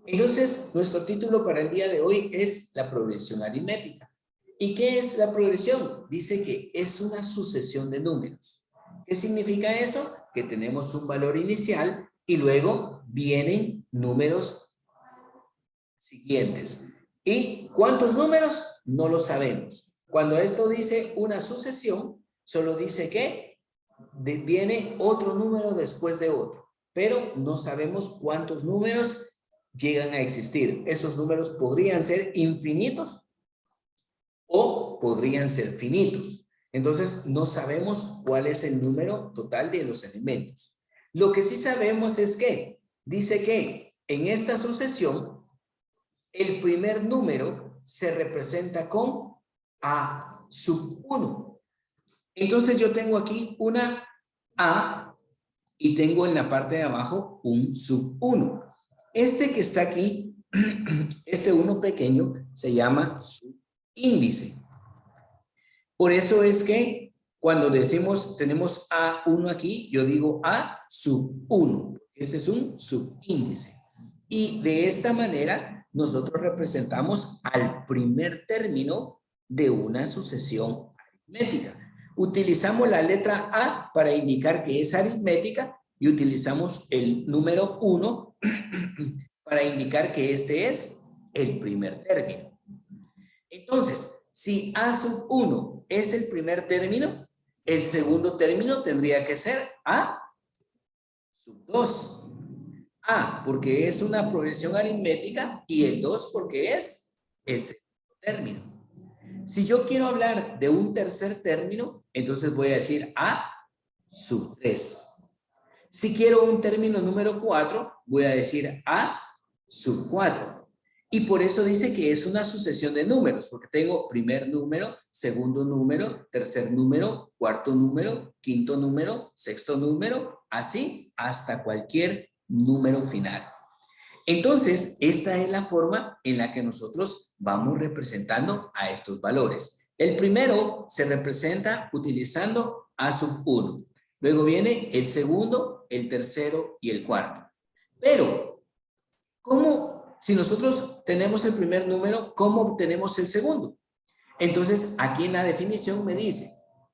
Entonces, nuestro título para el día de hoy es la progresión aritmética. ¿Y qué es la progresión? Dice que es una sucesión de números. ¿Qué significa eso? Que tenemos un valor inicial y luego vienen números siguientes. ¿Y cuántos números? No lo sabemos. Cuando esto dice una sucesión, solo dice que viene otro número después de otro, pero no sabemos cuántos números llegan a existir. Esos números podrían ser infinitos o podrían ser finitos. Entonces, no sabemos cuál es el número total de los elementos. Lo que sí sabemos es que dice que en esta sucesión, el primer número se representa con A sub 1. Entonces, yo tengo aquí una A y tengo en la parte de abajo un sub 1. Este que está aquí, este 1 pequeño, se llama subíndice. Por eso es que cuando decimos tenemos A1 aquí, yo digo A sub 1. Este es un subíndice. Y de esta manera nosotros representamos al primer término de una sucesión aritmética. Utilizamos la letra A para indicar que es aritmética y utilizamos el número 1 para indicar que este es el primer término. Entonces, si A sub 1 es el primer término, el segundo término tendría que ser A sub 2. A porque es una progresión aritmética y el 2 porque es el segundo término. Si yo quiero hablar de un tercer término, entonces voy a decir A sub 3. Si quiero un término número 4, voy a decir A sub 4. Y por eso dice que es una sucesión de números, porque tengo primer número, segundo número, tercer número, cuarto número, quinto número, sexto número, así hasta cualquier número final. Entonces, esta es la forma en la que nosotros vamos representando a estos valores. El primero se representa utilizando A sub 1. Luego viene el segundo, el tercero y el cuarto. Pero, ¿cómo, si nosotros tenemos el primer número, cómo obtenemos el segundo? Entonces, aquí en la definición me dice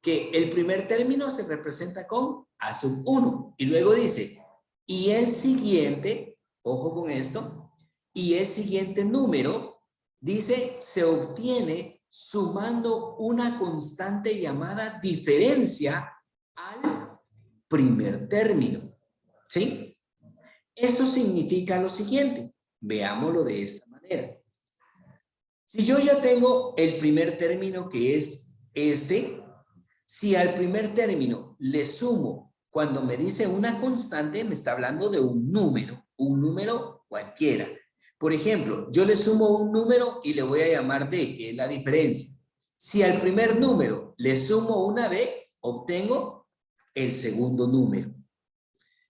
que el primer término se representa con A sub 1. Y luego dice, y el siguiente, ojo con esto, y el siguiente número, dice, se obtiene sumando una constante llamada diferencia al primer término. ¿Sí? Eso significa lo siguiente. Veámoslo de esta manera. Si yo ya tengo el primer término que es este, si al primer término le sumo, cuando me dice una constante, me está hablando de un número cualquiera. Por ejemplo, yo le sumo un número y le voy a llamar D, que es la diferencia. Si al primer número le sumo una D, obtengo el segundo número.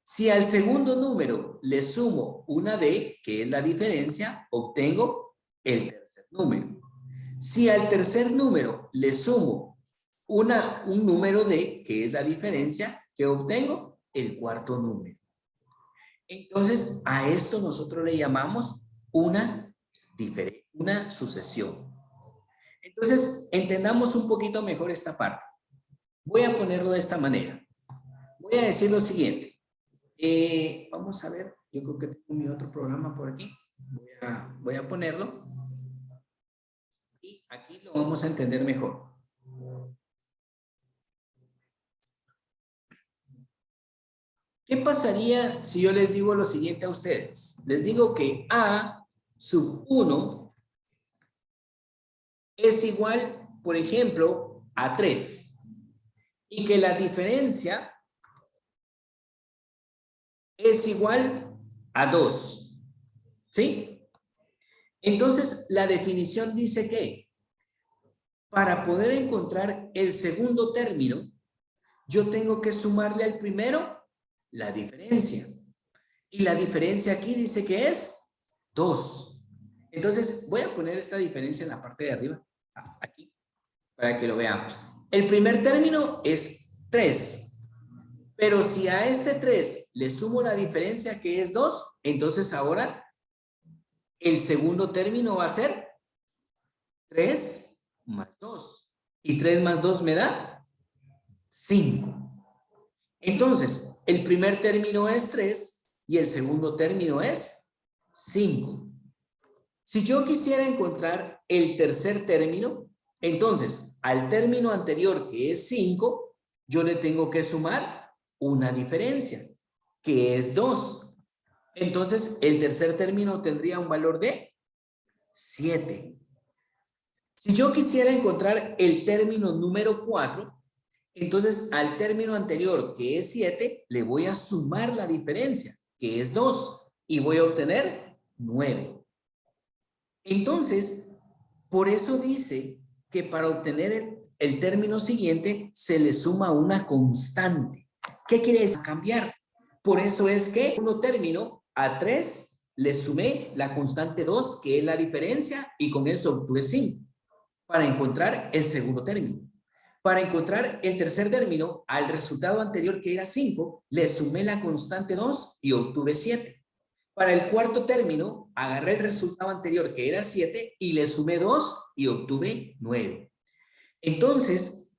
Si al segundo número le sumo una D, que es la diferencia, obtengo el tercer número. Si al tercer número le sumo un número D, que es la diferencia, que obtengo el cuarto número. Entonces, a esto nosotros le llamamos una sucesión. Entonces, entendamos un poquito mejor esta parte. Voy a ponerlo de esta manera. Voy a decir lo siguiente. Vamos a ver, yo creo que tengo mi otro programa por aquí. Voy a ponerlo. Y aquí lo vamos a entender mejor. ¿Qué pasaría si yo les digo lo siguiente a ustedes? Les digo que A sub 1 es igual, por ejemplo, a 3. Y que la diferencia es igual a 2. ¿Sí? Entonces, la definición dice que para poder encontrar el segundo término, yo tengo que sumarle al primero la diferencia. Y la diferencia aquí dice que es 2. Entonces, voy a poner esta diferencia en la parte de arriba, aquí, para que lo veamos. El primer término es 3. Pero si a este 3 le sumo la diferencia que es 2, entonces ahora El segundo término va a ser 3 más 2. Y 3 más 2 me da 5. Entonces, el primer término es 3 y el segundo término es 5. Si yo quisiera encontrar el tercer término, entonces al término anterior, que es 5, yo le tengo que sumar una diferencia, que es 2. Entonces, el tercer término tendría un valor de 7. Si yo quisiera encontrar el término número 4, entonces al término anterior, que es 7, le voy a sumar la diferencia, que es 2, y voy a obtener 9. Entonces, por eso dice que para obtener el término siguiente se le suma una constante. ¿Qué quiere decir? Cambiar. Por eso es que uno término a 3 le sumé la constante 2, que es la diferencia, y con eso obtuve 5 para encontrar el segundo término. Para encontrar el tercer término, al resultado anterior que era 5, le sumé la constante 2 y obtuve 7. Para el cuarto término, agarré el resultado anterior que era 7 y le sumé 2 y obtuve 9. Entonces,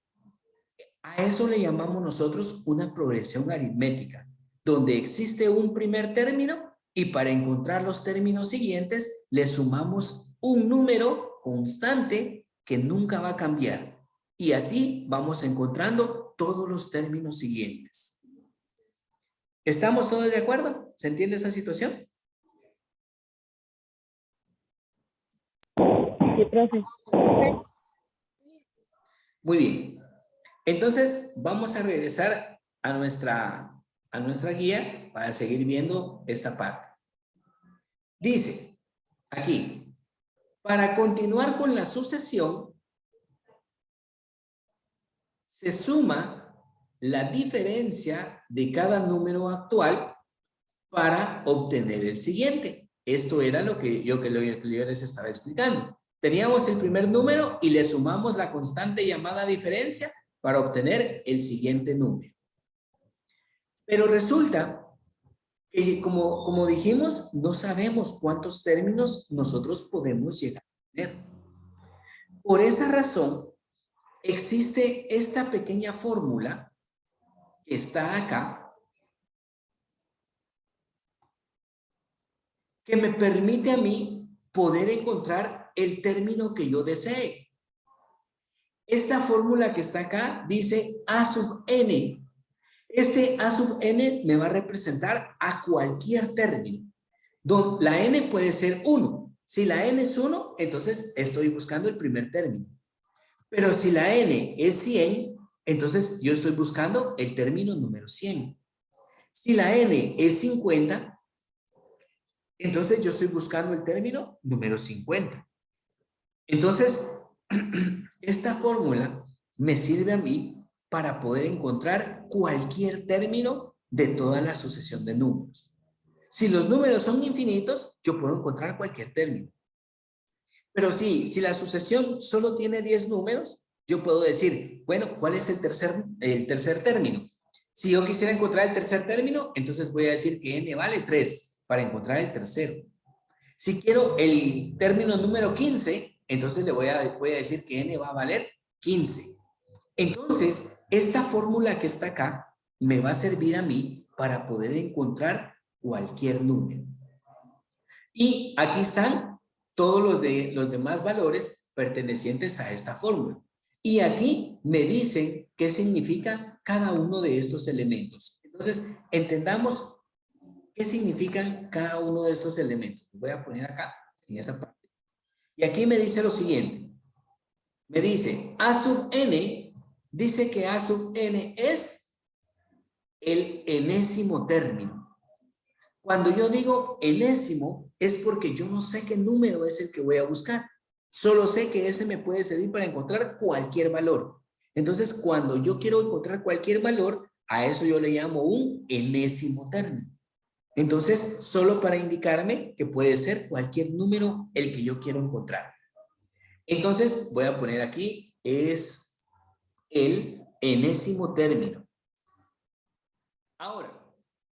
a eso le llamamos nosotros una progresión aritmética, donde existe un primer término y para encontrar los términos siguientes le sumamos un número constante que nunca va a cambiar. Y así vamos encontrando todos los términos siguientes. ¿Estamos todos de acuerdo? ¿Se entiende esa situación? Sí, profe. Muy bien. Entonces, vamos a regresar a nuestra guía para seguir viendo esta parte. Dice, aquí, para continuar con la sucesión, se suma la diferencia de cada número actual para obtener el siguiente. Esto era lo que yo les estaba explicando. Teníamos el primer número y le sumamos la constante llamada diferencia para obtener el siguiente número. Pero resulta que, como dijimos, no sabemos cuántos términos nosotros podemos llegar a tener. Por esa razón, existe esta pequeña fórmula que está acá, que me permite a mí poder encontrar el término que yo desee. Esta fórmula que está acá dice A sub n. Este A sub n me va a representar a cualquier término. La n puede ser 1. Si la n es 1, entonces estoy buscando el primer término. Pero si la n es 100, entonces yo estoy buscando el término número 100. Si la n es 50, entonces yo estoy buscando el término número 50. Entonces, esta fórmula me sirve a mí para poder encontrar cualquier término de toda la sucesión de números. Si los números son infinitos, yo puedo encontrar cualquier término. Pero si la sucesión solo tiene 10 números, yo puedo decir, bueno, ¿cuál es el tercer término? Si yo quisiera encontrar el tercer término, entonces voy a decir que n vale 3 para encontrar el tercero. Si quiero el término número 15, entonces le voy a decir que n va a valer 15. Entonces, esta fórmula que está acá me va a servir a mí para poder encontrar cualquier número. Y aquí están todos los demás valores pertenecientes a esta fórmula. Y aquí me dicen qué significa cada uno de estos elementos. Entonces, entendamos qué significan cada uno de estos elementos. Los voy a poner acá, en esta parte. Y aquí me dice lo siguiente. Me dice, A sub n, dice que A sub n es el enésimo término. Cuando yo digo enésimo, es porque yo no sé qué número es el que voy a buscar. Solo sé que ese me puede servir para encontrar cualquier valor. Entonces, cuando yo quiero encontrar cualquier valor, a eso yo le llamo un enésimo término. Entonces, solo para indicarme que puede ser cualquier número el que yo quiero encontrar. Entonces, voy a poner aquí, es el enésimo término. Ahora,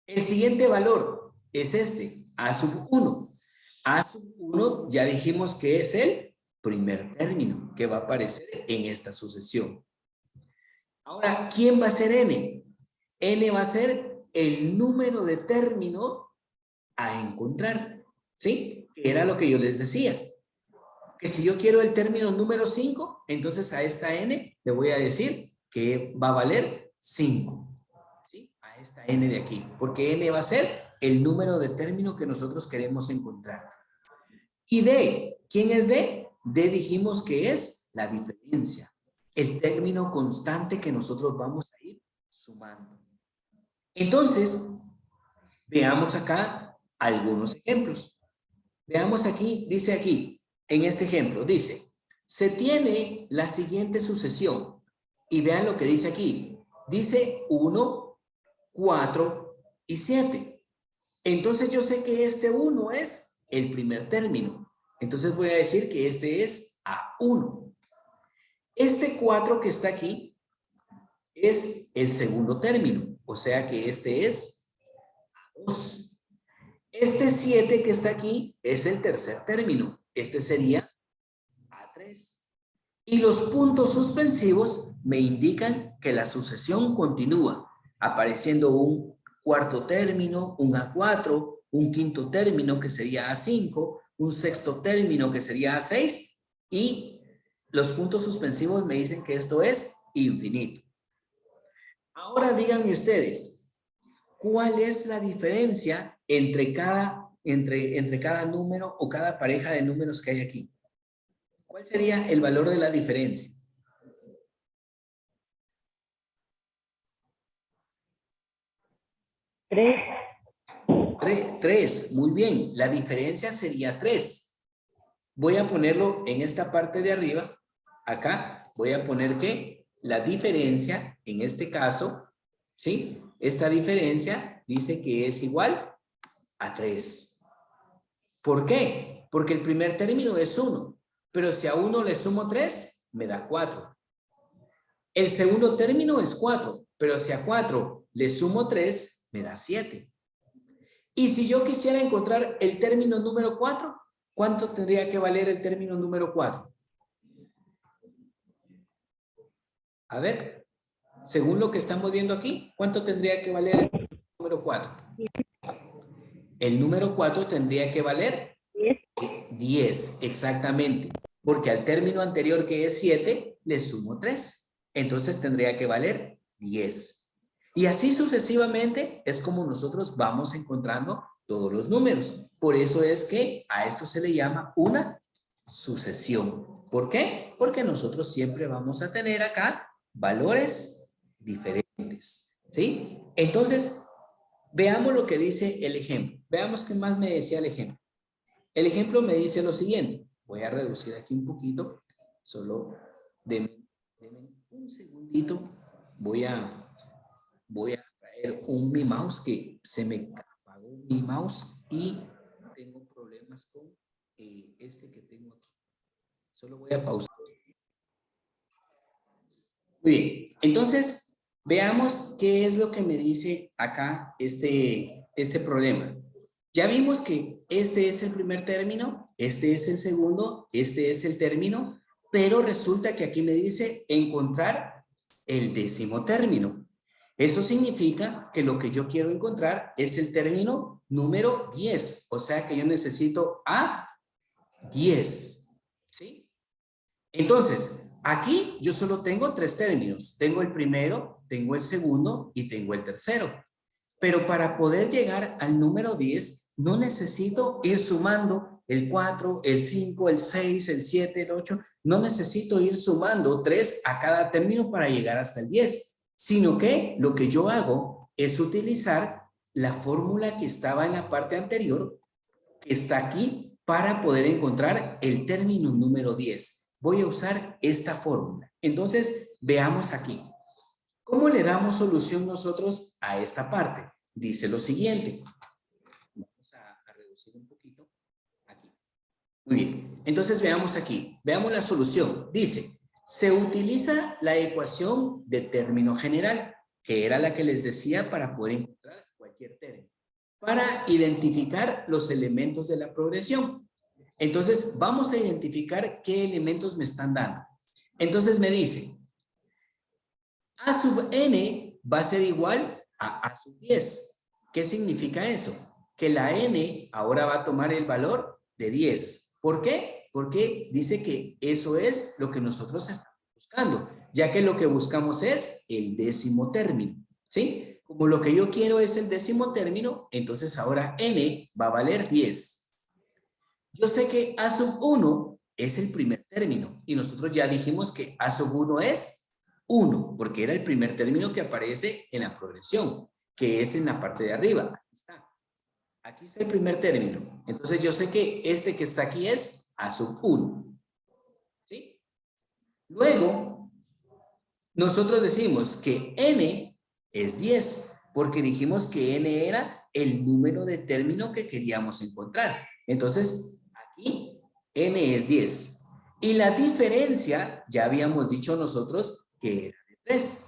el siguiente valor es este, A sub 1. A sub 1 ya dijimos que es el primer término que va a aparecer en esta sucesión. Ahora, ¿quién va a ser n? N va a ser el número de término a encontrar, ¿sí? Que era lo que yo les decía. Que si yo quiero el término número 5, entonces a esta n le voy a decir que va a valer 5. ¿Sí? A esta n de aquí. Porque n va a ser el número de término que nosotros queremos encontrar. ¿Y d? ¿Quién es d? D dijimos que es la diferencia. El término constante que nosotros vamos a ir sumando. Entonces, veamos acá algunos ejemplos. Veamos aquí, dice aquí, en este ejemplo, dice, se tiene la siguiente sucesión. Y vean lo que dice aquí. Dice 1, 4 y 7. Entonces yo sé que este 1 es el primer término. Entonces voy a decir que este es A1. Este 4 que está aquí es el segundo término. O sea que este es A2. Este 7 que está aquí es el tercer término. Este sería A3. Y los puntos suspensivos me indican que la sucesión continúa, apareciendo un cuarto término, un A4, un quinto término que sería A5, un sexto término que sería A6 y los puntos suspensivos me dicen que esto es infinito. Ahora díganme ustedes, ¿cuál es la diferencia entre cada número o cada pareja de números que hay aquí? ¿Cuál sería el valor de la diferencia? 3. 3, muy bien. La diferencia sería 3. Voy a ponerlo en esta parte de arriba. Acá voy a poner que la diferencia, en este caso, ¿sí? Esta diferencia dice que es igual a 3. ¿Por qué? Porque el primer término es 1. Pero si a 1 le sumo 3, me da 4. El segundo término es 4. Pero si a 4 le sumo 3, me da 7. Y si yo quisiera encontrar el término número 4, ¿cuánto tendría que valer el término número 4? A ver, según lo que estamos viendo aquí, ¿cuánto tendría que valer el número 4? El número 4 tendría que valer 10, exactamente. Porque al término anterior que es 7, le sumo 3. Entonces tendría que valer 10. Y así sucesivamente es como nosotros vamos encontrando todos los números. Por eso es que a esto se le llama una sucesión. ¿Por qué? Porque nosotros siempre vamos a tener acá valores diferentes. ¿Sí? Entonces, veamos lo que dice el ejemplo. Veamos qué más me decía el ejemplo. El ejemplo me dice lo siguiente. Voy a reducir aquí un poquito. Solo denme un segundito. Voy a traer mi mouse que se me apagó mi mouse y tengo problemas con este que tengo aquí. Solo voy a pausar. Muy bien. Entonces, veamos qué es lo que me dice acá este problema. Ya vimos que este es el primer término, este es el segundo, este es el término, pero resulta que aquí me dice encontrar el décimo término. Eso significa que lo que yo quiero encontrar es el término número 10. O sea que yo necesito a 10. ¿Sí? Entonces, aquí yo solo tengo 3 términos. Tengo el primero, tengo el segundo y tengo el tercero. Pero para poder llegar al número 10, no necesito ir sumando el 4, el 5, el 6, el 7, el 8. No necesito ir sumando 3 a cada término para llegar hasta el 10. Sino que lo que yo hago es utilizar la fórmula que estaba en la parte anterior, que está aquí, para poder encontrar el término número 10. Voy a usar esta fórmula. Entonces, veamos aquí. ¿Cómo le damos solución nosotros a esta parte? Dice lo siguiente. Vamos a reducir un poquito aquí. Muy bien. Entonces, veamos aquí. Veamos la solución. Dice, se utiliza la ecuación de término general, que era la que les decía para poder encontrar cualquier término. para identificar los elementos de la progresión. Entonces, vamos a identificar qué elementos me están dando. Entonces me dice, A sub n va a ser igual a A sub 10. ¿Qué significa eso? Que la n ahora va a tomar el valor de 10. ¿Por qué? Porque dice que eso es lo que nosotros estamos buscando, ya que lo que buscamos es el décimo término, ¿sí? Como lo que yo quiero es el décimo término, entonces ahora n va a valer 10. Yo sé que A sub 1 es el primer término y nosotros ya dijimos que A sub 1 es 1, porque era el primer término que aparece en la progresión, que es en la parte de arriba. Aquí está. Aquí está el primer término. Entonces yo sé que este que está aquí es A sub 1. ¿Sí? Luego, nosotros decimos que n es 10, porque dijimos que n era el número de término que queríamos encontrar. Entonces, aquí n es 10. Y la diferencia, ya habíamos dicho nosotros que era de 3.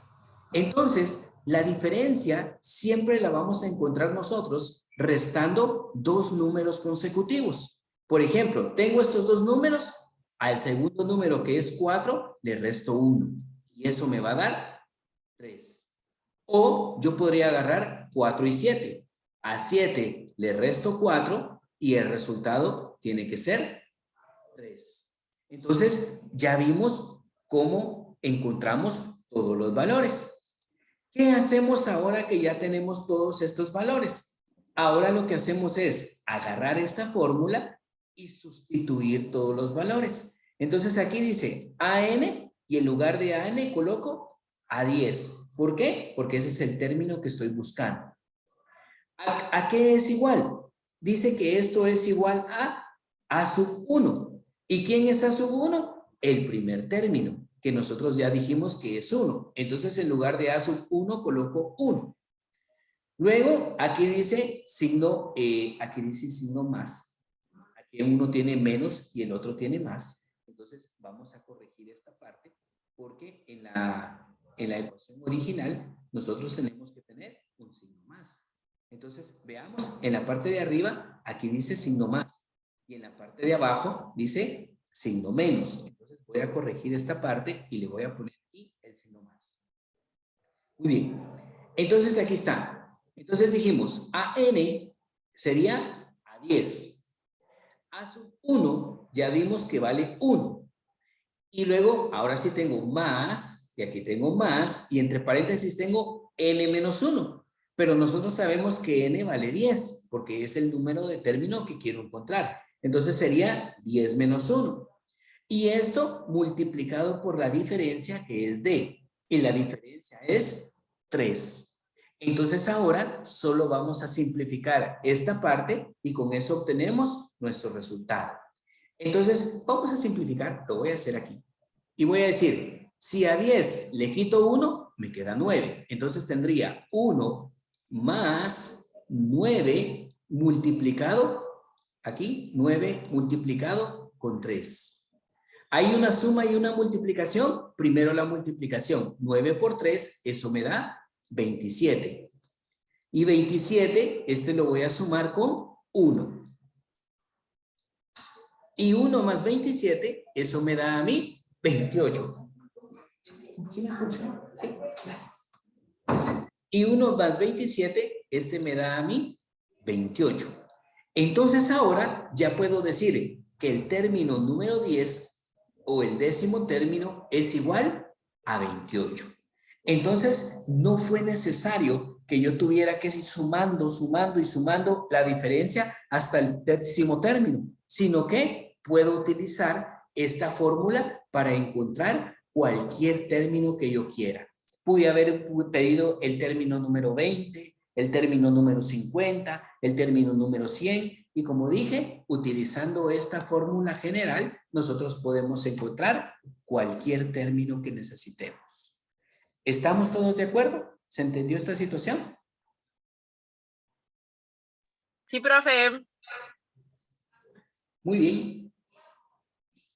Entonces, la diferencia siempre la vamos a encontrar nosotros restando dos números consecutivos. Por ejemplo, tengo estos dos números, al segundo número que es 4, le resto 1. Y eso me va a dar 3. O yo podría agarrar 4 y 7. A 7 le resto 4 y el resultado tiene que ser 3. Entonces, ya vimos cómo encontramos todos los valores. ¿Qué hacemos ahora que ya tenemos todos estos valores? Ahora lo que hacemos es agarrar esta fórmula y sustituir todos los valores. Entonces aquí dice AN y en lugar de AN coloco A10. ¿Por qué? Porque ese es el término que estoy buscando. ¿A qué es igual? Dice que esto es igual a A sub 1. ¿Y quién es A sub 1? El primer término, que nosotros ya dijimos que es 1. Entonces, en lugar de A sub 1, coloco 1. Luego, aquí dice signo más. Aquí uno tiene menos y el otro tiene más. Entonces, vamos a corregir esta parte porque en la ecuación original nosotros tenemos que tener un signo más. Entonces, veamos, en la parte de arriba, aquí dice signo más. Y en la parte de abajo dice signo menos. Entonces, voy a corregir esta parte y le voy a poner aquí el signo más. Muy bien. Entonces, aquí está. Entonces dijimos, AN sería A10. A sub 1 ya vimos que vale 1. Y luego, ahora sí tengo más, y aquí tengo más, y entre paréntesis tengo n menos 1. Pero nosotros sabemos que n vale 10, porque es el número de término que quiero encontrar. Entonces sería 10 menos 1. Y esto multiplicado por la diferencia que es d. Y la diferencia es 3. Entonces ahora solo vamos a simplificar esta parte y con eso obtenemos nuestro resultado. Entonces vamos a simplificar, lo voy a hacer aquí. Y voy a decir, si a 10 le quito 1, me queda 9. Entonces tendría 1 más 9 multiplicado, aquí 9 multiplicado con 3. Hay una suma y una multiplicación. Primero la multiplicación. 9 por 3, eso me da 27. Y 27, este lo voy a sumar con 1. Y 1 más 27, eso me da a mí 28. ¿Sí me escuchan? Sí, gracias. Y 1 más 27, este me da a mí 28. Entonces ahora ya puedo decir que el término número 10 o el décimo término es igual a 28. Entonces no fue necesario que yo tuviera que ir sumando la diferencia hasta el décimo término, sino que puedo utilizar esta fórmula para encontrar cualquier término que yo quiera. Pude haber pedido el término número 20, el término número 50, el término número 100, y como dije, utilizando esta fórmula general, nosotros podemos encontrar cualquier término que necesitemos. ¿Estamos todos de acuerdo? ¿Se entendió esta situación? Sí, profe. Muy bien.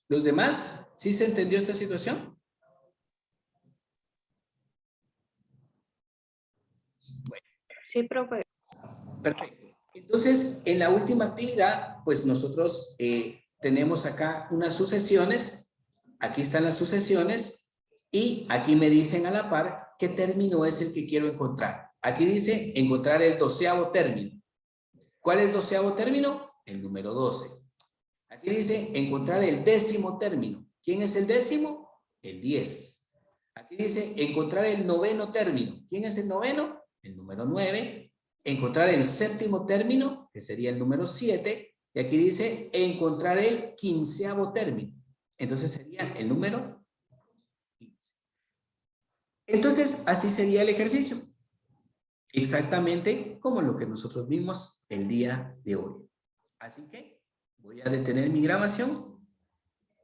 ¿Los demás? ¿Sí se entendió esta situación? Sí, profe. Perfecto. Entonces, en la última actividad, pues nosotros tenemos acá unas sucesiones. Aquí están las sucesiones y aquí me dicen a la par qué término es el que quiero encontrar. Aquí dice encontrar el 12º término. ¿Cuál es 12º término? El número 12. Aquí dice encontrar el 10º término. ¿Quién es el 10º? El 10. Aquí dice encontrar el 9º término. ¿Quién es el 9º? El número 9. Encontrar el 7º término, que sería el número 7. Y aquí dice encontrar el 15º término. Entonces sería el número 15. Entonces, así sería el ejercicio. Exactamente como lo que nosotros vimos el día de hoy. Así que voy a detener mi grabación